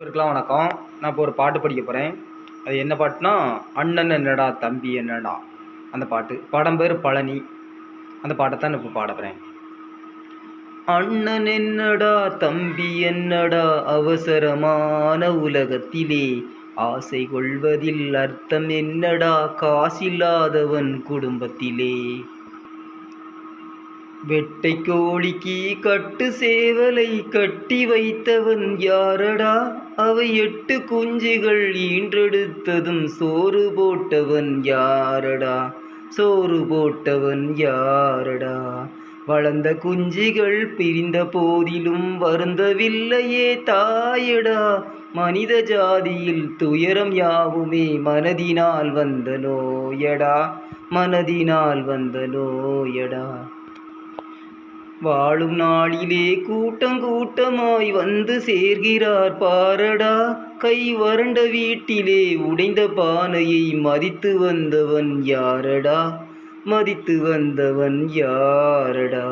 அனைவருக்கெல்லாம் வணக்கம். நான் இப்போ ஒரு பாட்டு படிக்க போகிறேன். அது என்ன பாட்டுனா, அண்ணன் என்னடா தம்பி என்னடா அந்த பாட்டு. படம் பேர் பழனி. அந்த பாட்டை தான் நான் இப்போ பாட போகிறேன். அண்ணன் என்னடா தம்பி என்னடா அவசரமான உலகத்திலே ஆசை கொள்வதில் அர்த்தம் என்னடா காசில்லாதவன் குடும்பத்திலே. வெட்டை கோழிக்கு கட்டு சேவலை கட்டி வைத்தவன் யாரடா? அவை 8 குஞ்சுகள் ஈன்றெடுத்ததும் சோறு போட்டவன் யாரடா? சோறு போட்டவன் யாரடா? வளர்ந்த குஞ்சுகள் பிரிந்த போதிலும் வருந்தவில்லையே தாயடா. மனித ஜாதியில் துயரம் யாவுமே மனதினால் வந்த நோயடா. மனதினால் வந்த நோயடா. வாழும் நாளிலே கூட்டம் கூட்டமாய் வந்து சேர்கிறார் பாரடா. கை வறண்ட வீட்டிலே உடைந்த பானையை மதித்து வந்தவன் யாரடா? மதித்து வந்தவன் யாரடா?